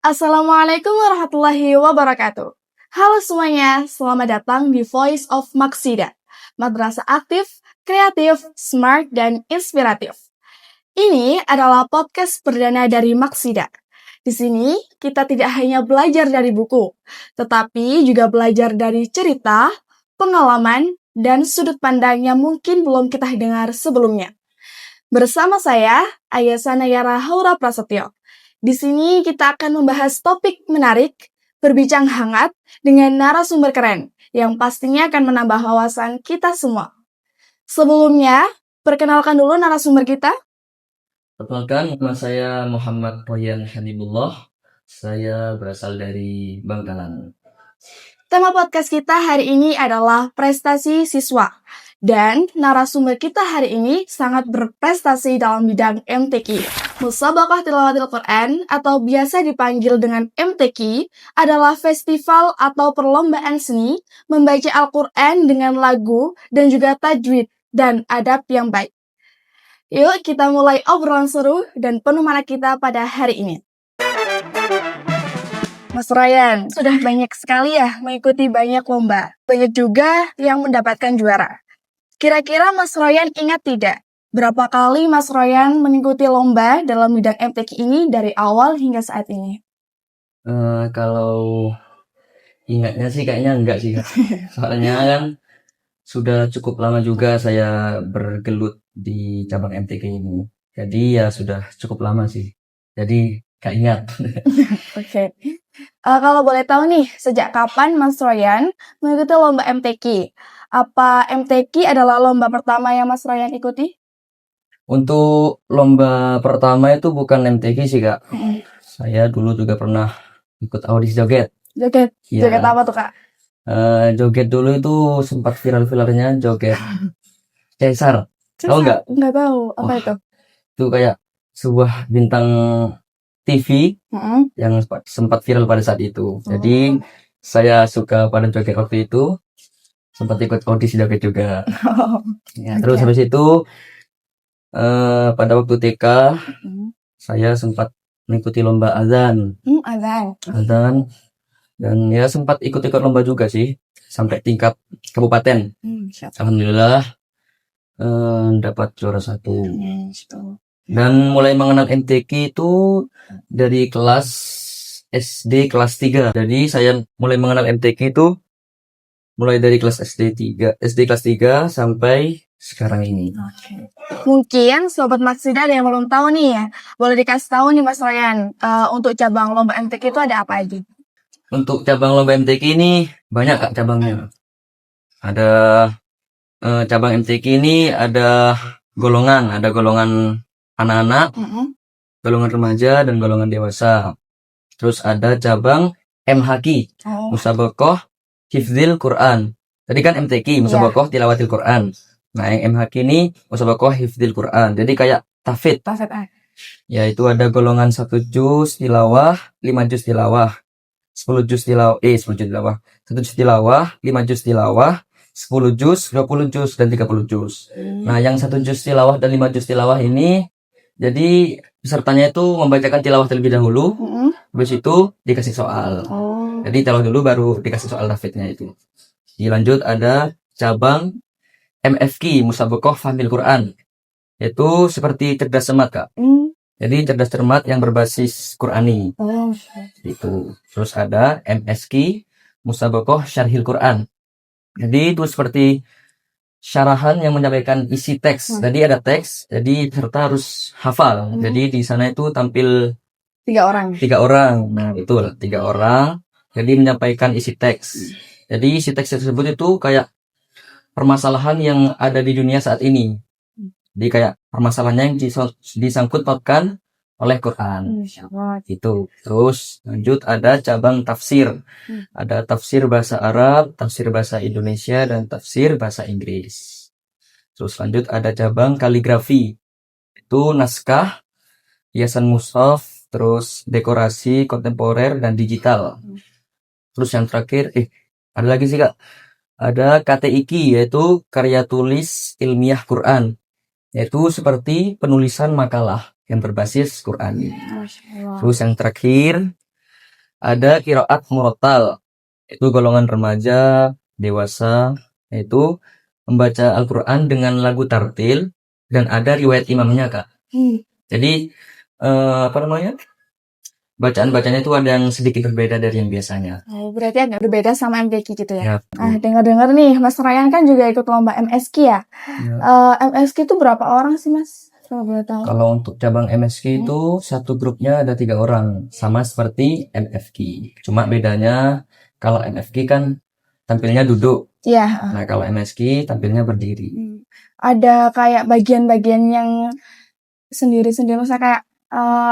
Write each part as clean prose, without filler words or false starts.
Assalamualaikum warahmatullahi wabarakatuh. Halo semuanya, selamat datang di Voice of Maksida, madrasah aktif, kreatif, smart, dan inspiratif. Ini adalah podcast perdana dari Maksida. Di sini, kita tidak hanya belajar dari buku, tetapi juga belajar dari cerita, pengalaman, dan sudut pandang yang mungkin belum kita dengar sebelumnya. Bersama saya, Ayasa Nayara Haura Prasetyo. Di sini kita akan membahas topik menarik, berbincang hangat dengan narasumber keren yang pastinya akan menambah wawasan kita semua. Sebelumnya, perkenalkan dulu narasumber kita. Perkenalkan, nama saya Muhammad Royan Hanibullah. Saya berasal dari Bangkalan. Tema podcast kita hari ini adalah prestasi siswa. Dan narasumber kita hari ini sangat berprestasi dalam bidang MTQ. Musabaqah Tilawatil Quran atau biasa dipanggil dengan MTQ adalah festival atau perlombaan seni membaca Al-Quran dengan lagu dan juga tajwid dan adab yang baik. Yuk kita mulai obrolan seru dan penuh makna kita pada hari ini. Mas Ryan, sudah banyak sekali ya mengikuti banyak lomba. Banyak juga yang mendapatkan juara. Kira-kira Mas Ryan ingat tidak? Berapa kali Mas Ryan mengikuti lomba dalam bidang MTQ ini dari awal hingga saat ini? Kalau ingatnya sih kayaknya enggak sih, Kak. Soalnya kan sudah cukup lama juga saya bergelut di cabang MTQ ini. Jadi ya sudah cukup lama sih. Jadi gak ingat. Oke. Kalau boleh tahu nih, sejak kapan Mas Ryan mengikuti lomba MTQ? Apa MTQ adalah lomba pertama yang Mas Ryan ikuti? Untuk lomba pertama itu bukan MTQ sih, Kak. Saya dulu juga pernah ikut audisi joget. Joget? Ya. Joget apa tuh, Kak? Joget dulu itu sempat viral-viralnya joget Caesar. Tahu nggak? Nggak tahu. Apa itu? Itu kayak sebuah bintang TV yang sempat viral pada saat itu. Jadi saya suka pada joget waktu itu. Sempat ikut audisi joget juga. Ya, terus habis itu pada waktu TK saya sempat mengikuti lomba azan. Azan. Dan ya sempat ikut-ikut lomba juga sih sampai tingkat kabupaten. Alhamdulillah dapat juara 1. Dan mulai mengenal MTQ itu dari kelas SD kelas 3. Jadi saya mulai mengenal MTQ itu mulai dari kelas SD kelas 3 sampai sekarang ini. Mungkin Sobat Maksida ada yang belum tahu nih ya. Boleh dikasih tahu nih Mas Ryan, untuk cabang lomba MTQ itu ada apa aja? Untuk cabang lomba MTQ ini banyak Kak cabangnya. Ada cabang MTQ ini ada golongan anak-anak, golongan remaja, dan golongan dewasa. Terus ada cabang MHQ, Musabaqah Hifdzil Quran. Tadi kan MTQ, Musabaqah Tilawatil Quran. Nah, yang MHQ ini Musabaqah Hifdzil Quran. Jadi kayak tafid. Ya, itu ada golongan 1 juz tilawah, 5 juz tilawah, 10 juz tilawah, 1 juz tilawah, 5 juz tilawah, 10 juz, 20 juz, dan 30 juz. Nah, yang 1 juz tilawah dan 5 juz tilawah ini, jadi pesertanya itu membacakan tilawah terlebih dahulu, habis itu dikasih soal. Jadi tilawah dulu baru dikasih soal tafidnya itu. Dilanjut ada cabang MFQ, Musabaqah Fahmil Quran. Itu seperti cerdas cermat, Kak. Jadi cerdas cermat yang berbasis Qurani. Itu. Terus ada MSQ, Musabaqah Syarhil Quran. Jadi itu seperti syarahan yang menyampaikan isi teks. Jadi ada teks, jadi peserta harus hafal. Jadi di sana itu tampil 3 orang. Nah, betul, 3 orang. Jadi menyampaikan isi teks. Jadi isi teks tersebut itu kayak permasalahan yang ada di dunia saat ini. Jadi kayak permasalahannya yang disangkut pautkan oleh Quran. Itu. Terus lanjut ada cabang tafsir. Ada tafsir bahasa Arab, tafsir bahasa Indonesia, dan tafsir bahasa Inggris. Terus lanjut ada cabang kaligrafi. Itu naskah, hiasan mushaf, terus dekorasi kontemporer dan digital. Terus yang terakhir, ada lagi sih Kak. Ada KTIQ, yaitu karya tulis ilmiah Quran. Yaitu seperti penulisan makalah yang berbasis Quran. Terus yang terakhir Ada qiraat murattal, itu golongan remaja, dewasa, yaitu membaca Al-Quran dengan lagu tartil dan ada riwayat imamnya, Kak. Jadi apa namanya, bacaan-bacanya itu ada yang sedikit berbeda dari yang biasanya. Oh, berarti agak berbeda sama MTQ gitu ya? Ya, betul. Dengar-dengar nih, Mas Ryan kan juga ikut lomba MSQ ya? Ya. MSQ itu berapa orang sih, Mas? Kalau boleh tahu. Kalau untuk cabang MSQ itu satu grupnya ada 3 orang, sama seperti MFQ. Cuma bedanya kalau MFQ kan tampilnya duduk. Iya. Nah, kalau MSQ tampilnya berdiri. Ada kayak bagian-bagian yang sendiri-sendiri, misalnya kayak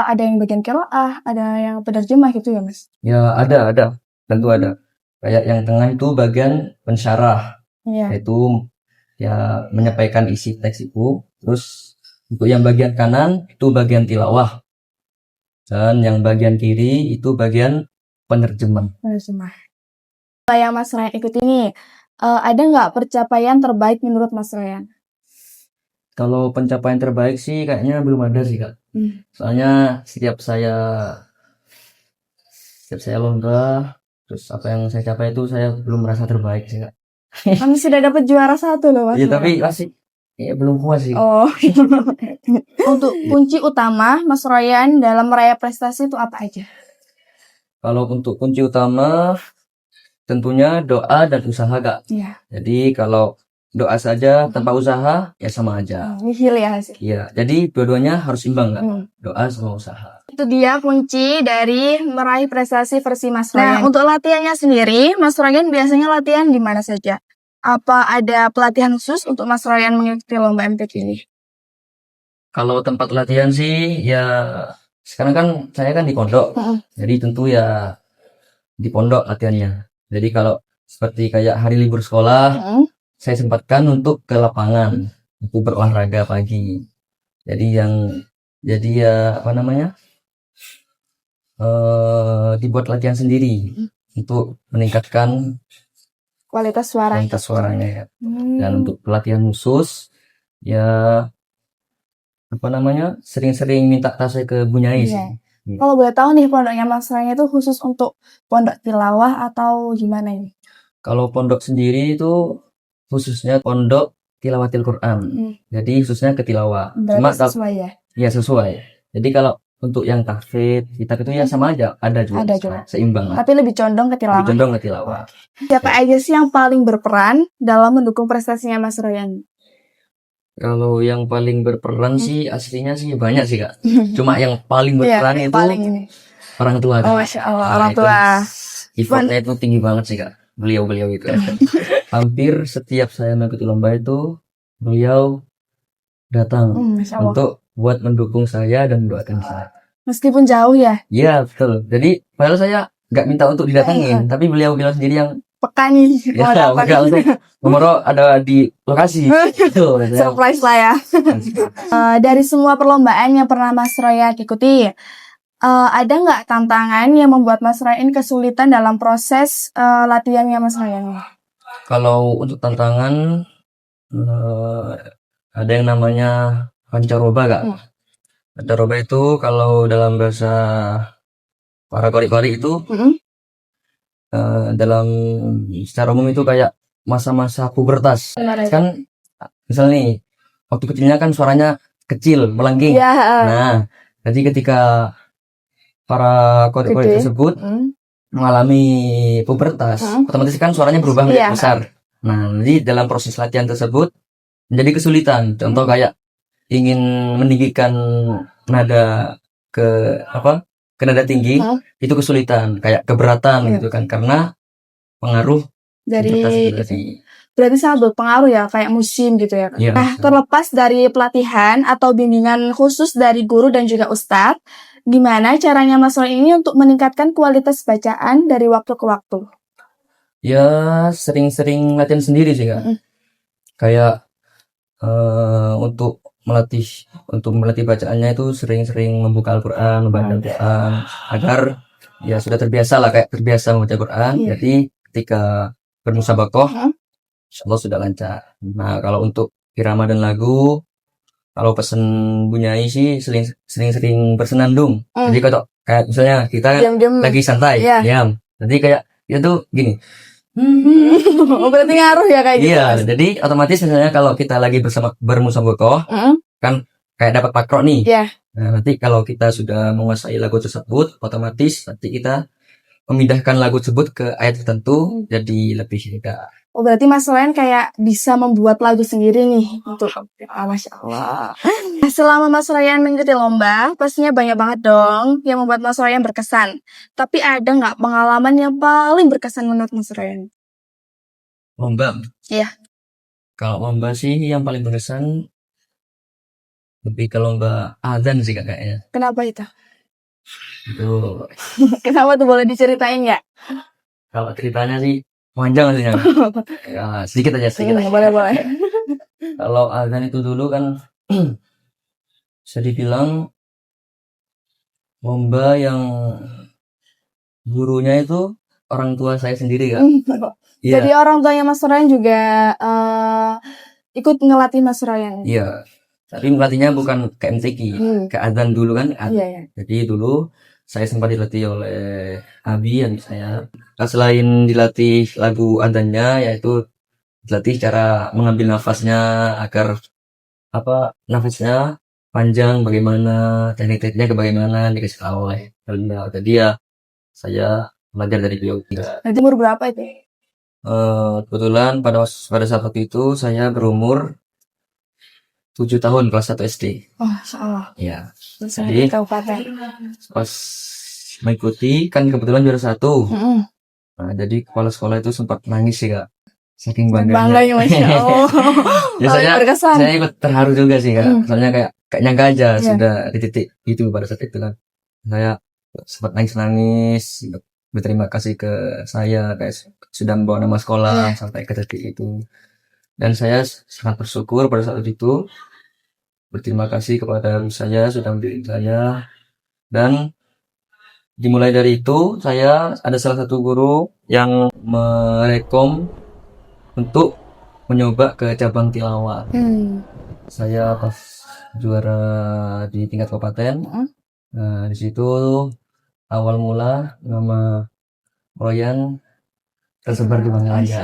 ada yang bagian qiraah, ada yang penerjemah gitu ya, Mas? Ya, ada, tentu ada. Kayak yang tengah itu bagian pensyarah, yaitu ya menyampaikan isi teks itu. Terus untuk yang bagian kanan itu bagian tilawah, dan yang bagian kiri itu bagian penerjemah. Yang Mas Ryan ikut ini, ada nggak pencapaian terbaik menurut Mas Ryan? Kalau pencapaian terbaik sih kayaknya belum ada sih, Kak. Soalnya setiap saya lomba, terus apa yang saya capai itu saya belum merasa terbaik sih, Kak. Kami sudah dapat juara 1 loh, Mas. Iya, tapi masih belum puas sih. Oh. Untuk kunci utama Mas Ryan dalam meraih prestasi itu apa aja? Kalau untuk kunci utama tentunya doa dan usaha, Kak. Iya. Jadi kalau doa saja tanpa usaha ya sama aja. Nihil ya hasil. Iya, jadi dua-duanya harus imbang, Kak. Doa sama usaha. Itu dia kunci dari meraih prestasi versi Mas Ryan. Nah, untuk latihannya sendiri, Mas Ryan biasanya latihan di mana saja? Apa ada pelatihan khusus untuk Mas Ryan mengikuti lomba MTQ ini? Kalau tempat latihan sih ya sekarang kan saya kan di pondok. Jadi tentu ya di pondok latihannya. Jadi kalau seperti kayak hari libur sekolah, saya sempatkan untuk ke lapangan untuk berolahraga pagi. Jadi ya apa namanya? Dibuat latihan sendiri untuk meningkatkan kualitas suaranya ya. Dan untuk pelatihan khusus ya apa namanya, sering-sering minta tasnya ke Bunyai sih. Kalau boleh tahu nih, pondoknya Mas Ryan itu khusus untuk pondok tilawah atau gimana ini? Kalau pondok sendiri itu khususnya pondok tilawatil Quran. Jadi khususnya ke tilawah. Cuma sesuai ya? Iya, sesuai. Jadi kalau untuk yang tahfidz, kitab itu ya sama aja, ada juga. Seimbang lah. Tapi lebih condong ke tilawah. Lebih condong ke tilawah. Siapa aja sih yang paling berperan dalam mendukung prestasinya Mas Ryan? Kalau yang paling berperan sih aslinya sih banyak sih, Kak. Cuma yang paling berperan itu orang tua. Oh, Masya Allah, orang tua. Effortnya itu tinggi banget sih, Kak. Beliau itu. Hampir setiap saya mengikuti lomba itu, beliau datang untuk buat mendukung saya dan mendoakan saya. Meskipun jauh ya? Iya, betul. Jadi padahal saya nggak minta untuk didatangin, tapi beliau sendiri yang peka nih. Ya, nomor ada di lokasi. Surprise lah ya. Dari semua perlombaan yang pernah Mas Ryan ikuti, ada nggak tantangan yang membuat Mas Ryan kesulitan dalam proses latihannya Mas Ryan? Kalau untuk tantangan ada yang namanya pancaroba, Kak. Pancaroba itu kalau dalam bahasa para kori-kori itu dalam secara umum itu kayak masa-masa pubertas. Kan misal nih waktu kecilnya kan suaranya kecil, melengking. Nah, jadi ketika para kori-kori tersebut mengalami pubertas, otomatis kan suaranya berubah menjadi besar. Nah, jadi dalam proses latihan tersebut menjadi kesulitan. Contoh kayak ingin meninggikan nada ke nada tinggi, itu kesulitan, kayak keberatan gitu kan, karena pengaruh dari berarti sangat berpengaruh ya, kayak musim gitu ya. Nah, terlepas dari pelatihan atau bimbingan khusus dari guru dan juga ustadz, gimana caranya Mas Ryan ini untuk meningkatkan kualitas bacaan dari waktu ke waktu? Ya, sering-sering latihan sendiri sih, Kak. Kayak untuk melatih bacaannya itu sering-sering membuka Al-Quran, membaca Al-Quran, agar ya sudah terbiasa lah, kayak terbiasa membaca Al-Quran. Jadi ketika bermusabaqah, insya Allah sudah lancar. Nah, kalau untuk irama dan lagu, Kalau pesen Bunyai sih sering bersenandung. Jadi kalau kayak misalnya kita Diam-diam. lagi santai, Iya. diam. Jadi kayak itu gini. Oh, berarti ngaruh ya kayak gitu. Iya, jadi otomatis misalnya kalau kita lagi bermusabakoh, kan kayak dapat makro nih. Iya. Nah, nanti kalau kita sudah menguasai lagu tersebut, otomatis nanti kita memindahkan lagu tersebut ke ayat tertentu, jadi lebih mudah. Oh, berarti Mas Ryan kayak bisa membuat lagu sendiri nih untuk Masya Allah. Selama Mas Ryan mengikuti lomba, pastinya banyak banget dong yang membuat Mas Ryan berkesan. Tapi ada nggak pengalaman yang paling berkesan menurut Mas Ryan? Lomba. Iya. Kalau lomba sih yang paling berkesan lebih ke lomba azan sih Kak, kayaknya. Kenapa itu? Itu Kenapa tuh, boleh diceritain nggak? kalau ceritanya sih panjang sih. Ya, sedikit aja. Boleh. Kalau azan itu dulu kan bisa dibilang lomba yang gurunya itu orang tua saya sendiri Kak. Iya. Jadi orang tuanya Mas Ryan juga ikut ngelatih Mas Ryan. Iya. Tapi melatihnya bukan ke MTQ, ke azan dulu kan. Iya. Jadi dulu saya sempat dilatih oleh Abi yang saya. Selain dilatih lagu azannya, yaitu dilatih cara mengambil nafasnya agar nafasnya panjang, bagaimana teknik-tekniknya bagaimana dikasih tahu oleh beliau. Jadi ya saya belajar dari beliau juga. Nanti umur berapa itu? Kebetulan pada saat waktu itu saya berumur 7 tahun, kelas 1 SD. Oh, insyaallah. Ya. Jadi kabupaten. Pas mengikuti kan kebetulan juara 1. Nah, jadi kepala sekolah itu sempat nangis sih Kak. Saking bangganya. Masya Allah. Ya, saya ikut terharu juga sih Kak. Soalnya kayak nyangka aja sudah di titik itu pada saat itu kan. Saya sempat nangis-nangis, berterima kasih ke saya kayak sudah membawa nama sekolah sampai ke titik itu. Dan saya sangat bersyukur pada saat itu. Berterima kasih kepada saya sudah membimbing saya. Dan dimulai dari itu saya ada salah satu guru yang merekom untuk mencoba ke cabang tilawah. Saya pas juara di tingkat kabupaten. Nah, di situ awal mula nama Royan tersebar di mana aja.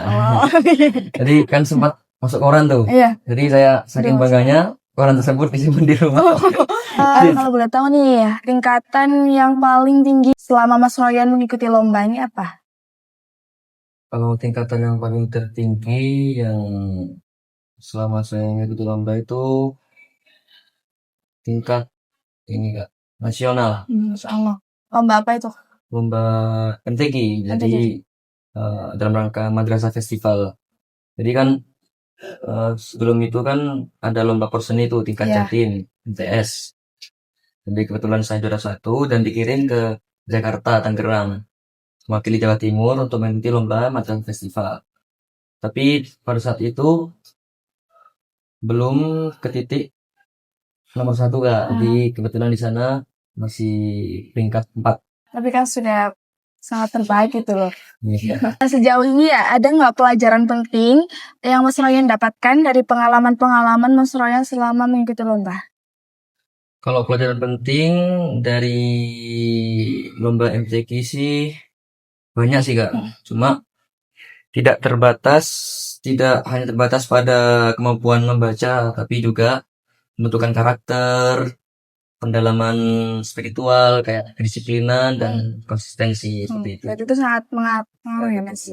Jadi kan sempat masuk koran tuh. Iya. Jadi saya saking bangganya koran tersebut disimpan di rumah. Kalau boleh tahu nih, tingkatan yang paling tinggi selama Mas Royan mengikuti lomba ini apa? Kalau tingkatan yang paling tertinggi yang selama saya mengikuti lomba itu tingkat ini Kak, nasional. Insyaallah. Lomba apa itu? Lomba MTQ. Jadi dalam rangka Madrasah Festival. Jadi kan sebelum itu kan ada lomba porseni itu tingkat Jatim, MTS. Jadi kebetulan saya juara 1 dan dikirim ke Jakarta, Tangerang, mewakili Jawa Timur untuk mengikuti lomba Madrasah Festival. Tapi pada saat itu belum ke titik nomor 1 Kak. Jadi kebetulan di sana masih peringkat 4. Tapi kan sudah sangat terbaik gitu loh. Iya. Sejauh ini ya, ada nggak pelajaran penting yang Mas Royan dapatkan dari pengalaman-pengalaman Mas Royan selama mengikuti lomba? Kalau pelajaran penting dari lomba MTQ sih banyak sih Kak. Cuma tidak hanya terbatas pada kemampuan membaca, tapi juga membentukkan karakter, pendalaman spiritual, kayak kedisiplinan dan konsistensi seperti itu. Berarti itu sangat mengaruh ya Mas.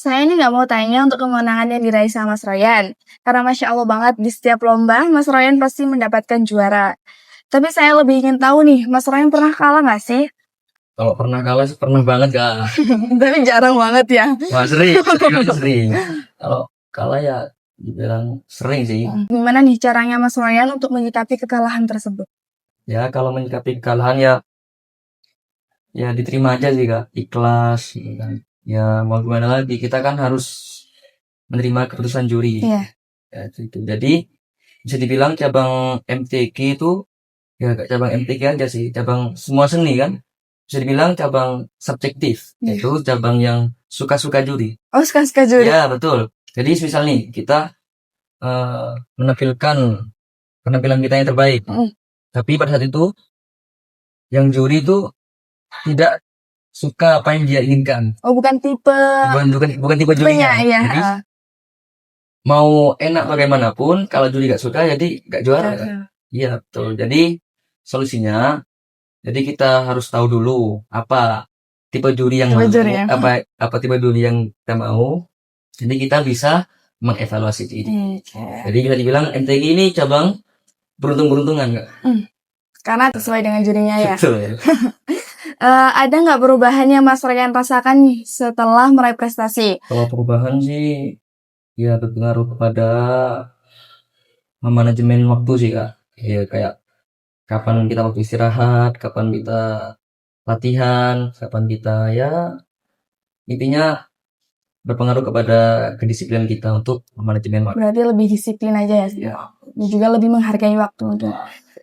Saya ini nggak mau tanya untuk kemenangan yang diraih sama Mas Royan, karena Masya Allah banget di setiap lomba Mas Royan pasti mendapatkan juara. Tapi saya lebih ingin tahu nih, Mas Royan pernah kalah nggak sih? Kalau pernah kalah sih pernah banget Kak. Tapi jarang banget ya. Wah, sering. Kalau kalah ya dibilang sering sih. Gimana nih caranya Mas Royan untuk menyikapi kekalahan tersebut? Ya kalau menyikapi kekalahan ya diterima aja sih Kak, ikhlas gitu kan. Ya mau gimana lagi, kita kan harus menerima keputusan juri. Iya. Ya, gitu. Jadi bisa dibilang cabang MTQ itu ya gak cabang MTQ aja sih, cabang semua seni kan. Bisa dibilang cabang subjektif, yaitu cabang yang suka-suka juri. Oh, suka-suka juri. Ya betul. Jadi misal nih kita menampilkan penampilan kita yang terbaik. Mm. Tapi pada saat itu yang juri itu tidak suka apa yang dia inginkan. Oh, bukan tipe Bukan tipe jurinya. tipenya, iya. Jadi mau enak bagaimanapun, kalau juri gak suka jadi gak juara. Iya betul. Jadi solusinya, jadi kita harus tahu dulu apa tipe juri yang Tipe mau, juri ya. apa tipe juri yang kita mau. Jadi kita bisa mengevaluasi diri. Jadi bisa dibilang MTQ ini cabang beruntung-beruntungan nggak? Karena sesuai dengan jurinya ya. Betul. Ada nggak perubahan yang Mas Ryan rasakan nih setelah meraih prestasi? Kalau perubahan sih ya berpengaruh kepada manajemen waktu sih kak. Ya kayak kapan kita waktu istirahat, kapan kita latihan, kapan kita ya intinya berpengaruh kepada kedisiplinan kita untuk manajemen waktu. Berarti lebih disiplin aja ya. Ya. Dan juga lebih menghargai waktu mungkin.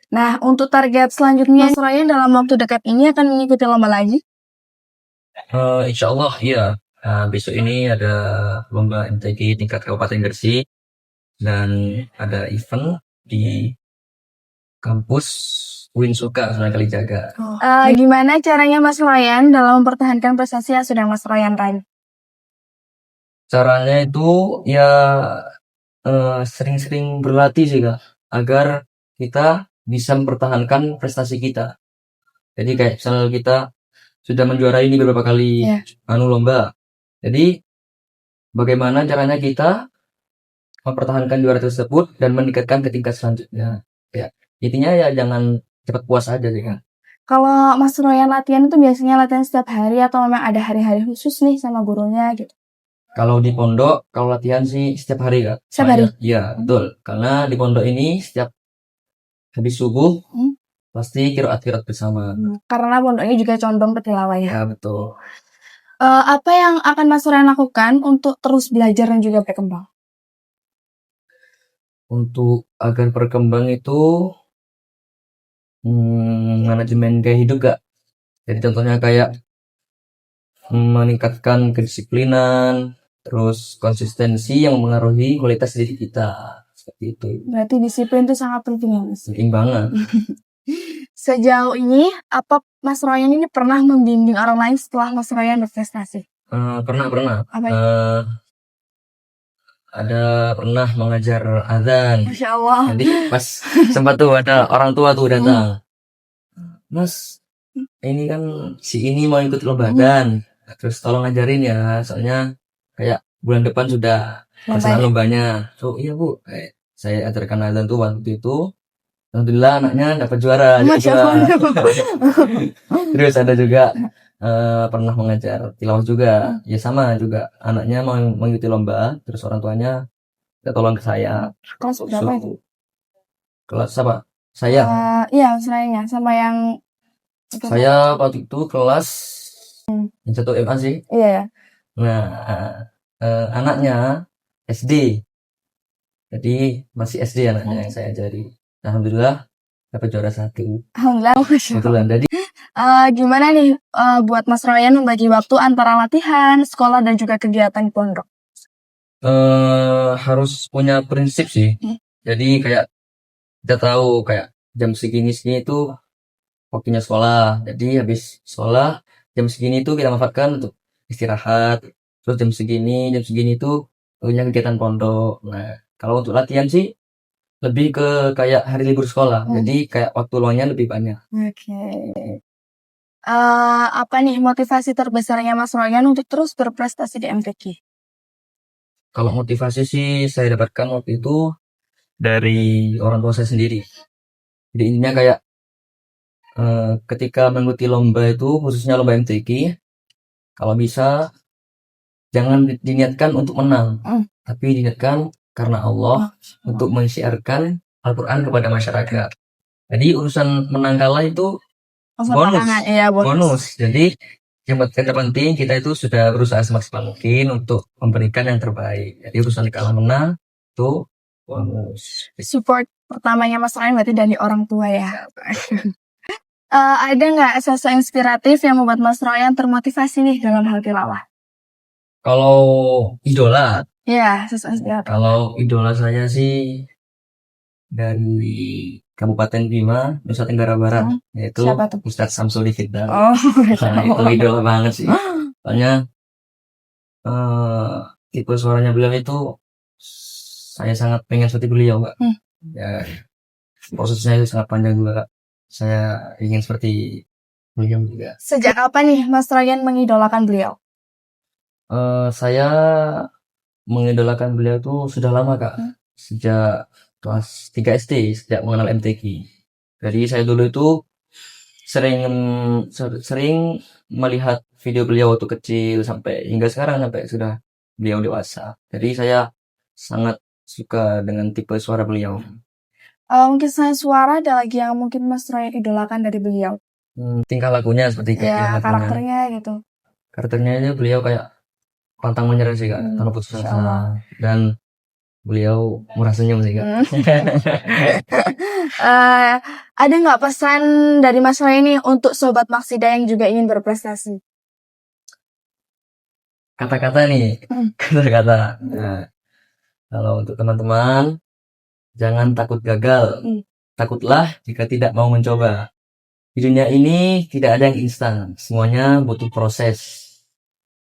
Nah, untuk target selanjutnya, Mas Ryan dalam waktu dekat ini akan mengikuti lomba lagi? Insya Allah iya. Besok ini ada lomba MTQ tingkat Kabupaten Gresik dan ada event di kampus UIN Suka Sunan Kalijaga. Gimana caranya Mas Ryan dalam mempertahankan prestasi yang sudah Mas Ryan raih? Caranya itu ya sering-sering berlatih sih kak, agar kita bisa mempertahankan prestasi kita. Jadi kayak misalnya kita sudah menjuarai ini beberapa kali lomba. Jadi bagaimana caranya kita mempertahankan juara tersebut dan meningkatkan ke tingkat selanjutnya. Ya, intinya ya jangan cepat puas aja sih kan. Kalau Mas Ryan latihan itu biasanya latihan setiap hari atau memang ada hari-hari khusus nih sama gurunya gitu? Kalau di pondok, kalau latihan sih setiap hari kak. Setiap hari? Iya, betul. Karena di pondok ini setiap habis subuh pasti kiroat bersama. Karena pondoknya juga condong ke tilawah ya? Ya, betul. Apa yang akan Mas Ryan lakukan untuk terus belajar dan juga berkembang? Untuk agar berkembang itu manajemen gaya hidup gak? Jadi contohnya kayak meningkatkan kedisiplinan, terus konsistensi yang mempengaruhi kualitas diri kita. Seperti itu. Berarti disiplin itu sangat penting ya Mas? Penting banget. Sejauh ini, apa Mas Ryan ini pernah membimbing orang lain setelah Mas Ryan berprestasi? Pernah. Apa? Ada pernah mengajar azan. Masya Allah. Jadi pas sempat tuh ada orang tua tuh datang. Mas, ini kan si ini mau ikut lomba azan. Terus tolong ajarin ya, soalnya kayak bulan depan sudah pelaksanaan lombanya. So iya bu, saya ajarkan azan tuh waktu itu. Alhamdulillah anaknya dapat juara. Masya Allah. Terus ada juga pernah mengajar tilawah juga. Ya sama juga, anaknya mau mengikuti lomba, terus orang tuanya minta tolong ke saya. Kelas berapa itu? Kelas apa? Saya. Iya, selainnya sama yang saya waktu itu kelas yang 1 MA sih. Iya ya. Nah, anaknya SD. Jadi masih SD anaknya yang saya ajari. Alhamdulillah dapat juara 1. Alhamdulillah. Kebetulan. Jadi gimana nih buat Mas Ryan membagi waktu antara latihan, sekolah dan juga kegiatan di pondok? Harus punya prinsip sih. Jadi kayak kita tahu kayak jam segini itu waktunya sekolah. Jadi habis sekolah jam segini itu kita manfaatkan untuk istirahat. Terus jam segini itu punya kegiatan pondok. Nah, kalau untuk latihan sih lebih ke kayak hari libur sekolah. Jadi kayak waktu luangnya lebih banyak. Oke. Apa nih motivasi terbesarnya Mas Ryan untuk terus berprestasi di MTQ? Kalau motivasi sih saya dapatkan waktu itu dari orang tua saya sendiri. Jadi intinya kayak ketika mengikuti lomba itu, khususnya lomba MTQ, kalau bisa jangan diniatkan untuk menang, tapi diniatkan karena Allah untuk mensiarkan Al-Quran kepada masyarakat. Jadi urusan menang kalah itu bonus. Jadi yang penting kita itu sudah berusaha semaksimal mungkin untuk memberikan yang terbaik. Jadi urusan kalah menang itu bonus. Support pertamanya Mas Ryan berarti dari orang tua ya. Ada nggak sosok inspiratif yang membuat Mas Ryan termotivasi nih dalam hal tilawah? Kalau idola Ya, sosok inspiratif. Kalau idola saya sih dari Kabupaten Bima, Nusa Tenggara Barat, yaitu Siapa tuh? Ustadz Samsudi Firdaus. Oh, Nah, itu idola banget sih. Soalnya tipe suaranya beliau itu saya sangat pengen seperti beliau, Kak. Ya, prosesnya itu sangat panjang juga, Kak. Saya ingin seperti beliau juga. Sejak kapan nih Mas Ryan mengidolakan beliau? Saya mengidolakan beliau tuh sudah lama, Kak. Sejak kelas 3 SD, sejak mengenal MTQ. Jadi saya dulu itu sering melihat video beliau waktu kecil sampai hingga sekarang sampai sudah beliau dewasa. Jadi saya sangat suka dengan tipe suara beliau. Mungkin selain suara ada lagi yang mungkin Mas Ryan idolakan dari beliau? Tingkah lakunya seperti Ya, kayak karakternya gitu. Karakternya aja beliau kayak pantang menyerah sih, Kak, tanpa putus asa. Dan beliau murah senyum sih, Kak. Ada nggak pesan dari Mas Ryan ini untuk Sobat Maksida yang juga ingin berprestasi? Kata-kata nih, kata-kata. Nah, kalau untuk teman-teman, jangan takut gagal. Takutlah jika tidak mau mencoba. Di dunia ini tidak ada yang instan. Semuanya butuh proses.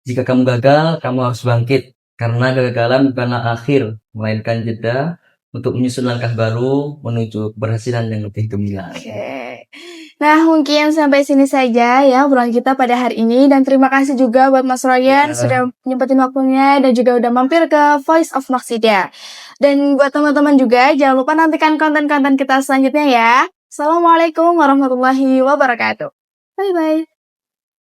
Jika kamu gagal, kamu harus bangkit. Karena kegagalan bukanlah akhir, melainkan jeda untuk menyusun langkah baru menuju keberhasilan yang lebih gemilang. Oke. Nah, mungkin sampai sini saja ya obrolan kita pada hari ini. Dan terima kasih juga buat Mas Ryan sudah nyempetin waktunya dan juga udah mampir ke Voice of Maksida. Dan buat teman-teman juga, jangan lupa nantikan konten-konten kita selanjutnya ya. Assalamualaikum warahmatullahi wabarakatuh. Bye-bye.